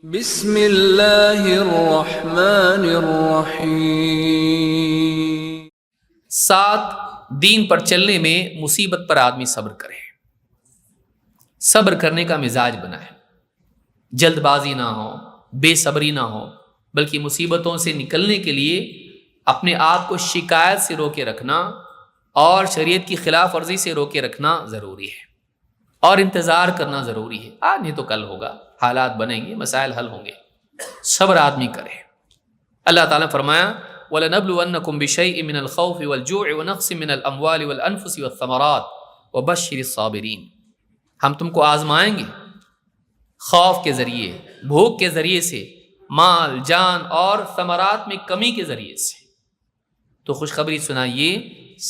بسم اللہ الرحمن الرحیم۔ 7 دین پر چلنے میں مصیبت پر آدمی صبر کرے، صبر کرنے کا مزاج بنائے، جلد بازی نہ ہو، بے صبری نہ ہو، بلکہ مصیبتوں سے نکلنے کے لیے اپنے آپ کو شکایت سے روکے رکھنا اور شریعت کی خلاف ورزی سے روکے رکھنا ضروری ہے، اور انتظار کرنا ضروری ہے۔ آج نہیں تو کل ہوگا، حالات بنیں گے، مسائل حل ہوں گے، صبر آدمی کرے۔ اللہ تعالیٰ نے فرمایا وَلَنَبْلُوَنَّكُمْ بِشَيْءٍ مِّنَ الْخَوْفِ وَالْجُوعِ وَنَقْصٍ مِّنَ الْأَمْوَالِ وَالْأَنفُسِ وَالثَّمَرَاتِ وَبَشِّرِ الصَّابِرِينَ۔ ہم تم کو آزمائیں گے خوف کے ذریعے، بھوک کے ذریعے سے، مال جان اور ثمرات میں کمی کے ذریعے سے، تو خوشخبری سنائیے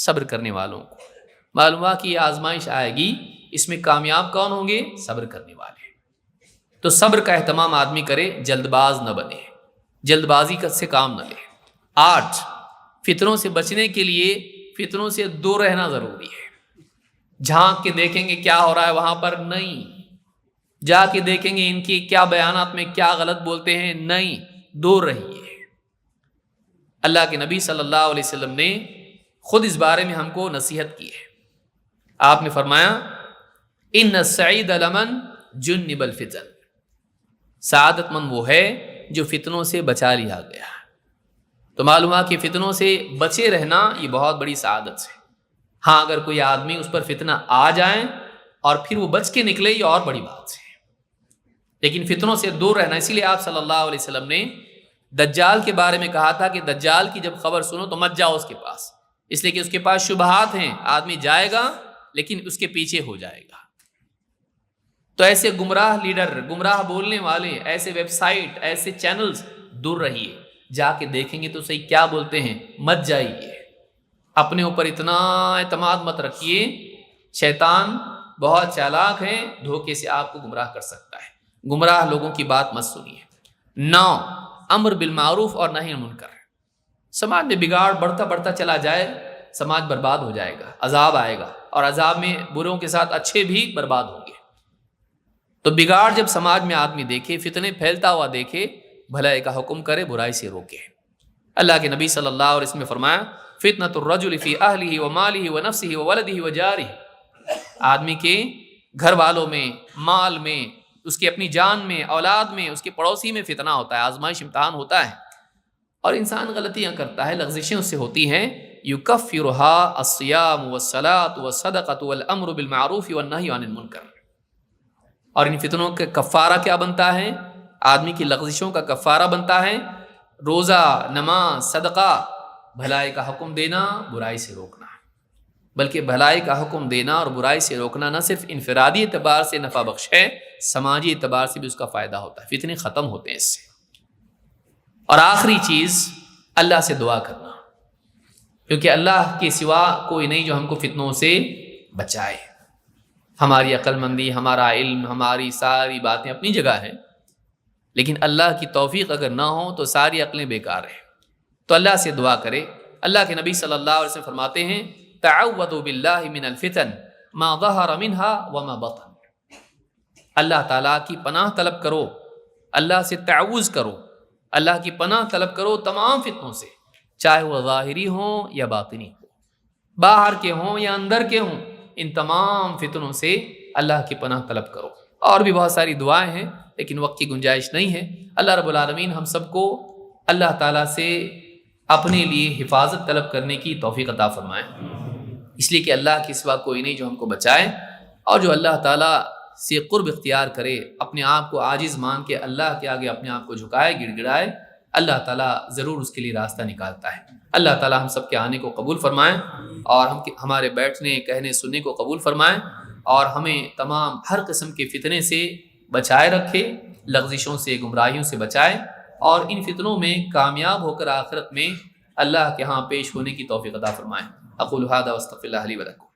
صبر کرنے والوں کو۔ معلوم ہوا کہ یہ آزمائش آئے گی، اس میں کامیاب کون ہوں گے؟ صبر کرنے والے۔ تو صبر کا اہتمام آدمی کرے، جلد باز نہ بنے، جلد بازی سے کام نہ لے۔ 8 فتنوں سے بچنے کے لیے فتنوں سے دور رہنا ضروری ہے۔ جھانک کے دیکھیں گے کیا ہو رہا ہے وہاں پر نہیں، جا کے دیکھیں گے ان کی کیا بیانات میں کیا غلط بولتے ہیں، نہیں، دور رہیے۔ اللہ کے نبی صلی اللہ علیہ وسلم نے خود اس بارے میں ہم کو نصیحت کی ہے۔ آپ نے فرمایا ان السعید لمن جنب الفتن، سعادت مند وہ ہے جو فتنوں سے بچا لیا گیا۔ تو معلوم ہے کہ فتنوں سے بچے رہنا یہ بہت بڑی سعادت ہے۔ ہاں اگر کوئی آدمی اس پر فتنہ آ جائے اور پھر وہ بچ کے نکلے، یہ اور بڑی بات ہے، لیکن فتنوں سے دور رہنا۔ اسی لیے آپ صلی اللہ علیہ وسلم نے دجال کے بارے میں کہا تھا کہ دجال کی جب خبر سنو تو مت جاؤ اس کے پاس، اس لیے کہ اس کے پاس شبہات ہیں، آدمی جائے گا لیکن اس کے پیچھے ہو جائے گا۔ تو ایسے گمراہ لیڈر، گمراہ بولنے والے، ایسے ویب سائٹ، ایسے چینلز دور رہیے۔ جا کے دیکھیں گے تو صحیح کیا بولتے ہیں، مت جائیے۔ اپنے اوپر اتنا اعتماد مت رکھیے، شیطان بہت چالاک ہے، دھوکے سے آپ کو گمراہ کر سکتا ہے۔ گمراہ لوگوں کی بات مت سنیے۔ 9 امر بالمعروف اور نہی عن المنکر۔ سماج میں بگاڑ بڑھتا بڑھتا چلا جائے، سماج برباد ہو جائے گا، عذاب آئے گا، اور عذاب میں بروں کے ساتھ اچھے بھی برباد ہوں گے۔ تو بگاڑ جب سماج میں آدمی دیکھے، فتنے پھیلتا ہوا دیکھے، بھلائی کا حکم کرے، برائی سے روکے۔ اللہ کے نبی صلی اللہ علیہ وسلم نے فرمایا فتنۃ الرجل فی اہلہ ومالہ ونفسہ وولدہ وجارہ، آدمی کے گھر والوں میں، مال میں، اس کی اپنی جان میں، اولاد میں، اس کے پڑوسی میں فتنہ ہوتا ہے، آزمائش، امتحان ہوتا ہے، اور انسان غلطیاں کرتا ہے، لغزشیں اس سے ہوتی ہیں۔ یکفرھا الصیام والصلاۃ والصدقۃ والامر بالمعروف والنہی عن المنکر۔ اور ان فتنوں کا کفارہ کیا بنتا ہے؟ آدمی کی لغزشوں کا کفارہ بنتا ہے روزہ، نماز، صدقہ، بھلائی کا حکم دینا، برائی سے روکنا۔ بلکہ بھلائی کا حکم دینا اور برائی سے روکنا نہ صرف انفرادی اعتبار سے نفع بخش ہے، سماجی اعتبار سے بھی اس کا فائدہ ہوتا ہے، فتنے ختم ہوتے ہیں اس سے۔ اور آخری چیز اللہ سے دعا کرنا، کیونکہ اللہ کے سوا کوئی نہیں جو ہم کو فتنوں سے بچائے۔ ہماری عقل مندی، ہمارا علم، ہماری ساری باتیں اپنی جگہ ہیں، لیکن اللہ کی توفیق اگر نہ ہو تو ساری عقلیں بیکار ہیں۔ تو اللہ سے دعا کرے۔ اللہ کے نبی صلی اللہ علیہ وسلم فرماتے ہیں تعوذوا باللہ من الفتن ما ظہر منہا وما بطن، اللہ تعالیٰ کی پناہ طلب کرو، اللہ سے تعوذ کرو، اللہ کی پناہ طلب کرو تمام فتنوں سے، چاہے وہ ظاہری ہوں یا باطنی ہوں، باہر کے ہوں یا اندر کے ہوں، ان تمام فتنوں سے اللہ کی پناہ طلب کرو۔ اور بھی بہت ساری دعائیں ہیں لیکن وقت کی گنجائش نہیں ہے۔ اللہ رب العالمین ہم سب کو اللہ تعالیٰ سے اپنے لیے حفاظت طلب کرنے کی توفیق عطا فرمائے، اس لیے کہ اللہ کے سوا کوئی نہیں جو ہم کو بچائے، اور جو اللہ تعالیٰ سے قرب اختیار کرے، اپنے آپ کو عاجز مان کے اللہ کے آگے اپنے آپ کو جھکائے، گڑ گڑائے، اللہ تعالیٰ ضرور اس کے لیے راستہ نکالتا ہے۔ اللہ تعالیٰ ہم سب کے آنے کو قبول فرمائے، اور ہمارے بیٹھنے، کہنے، سننے کو قبول فرمائے، اور ہمیں تمام ہر قسم کے فتنے سے بچائے رکھے، لغزشوں سے، گمراہیوں سے بچائے، اور ان فتنوں میں کامیاب ہو کر آخرت میں اللہ کے ہاں پیش ہونے کی توفیق عطا فرمائے۔ اقول ھذا واستغفر اللہ لی ولکم۔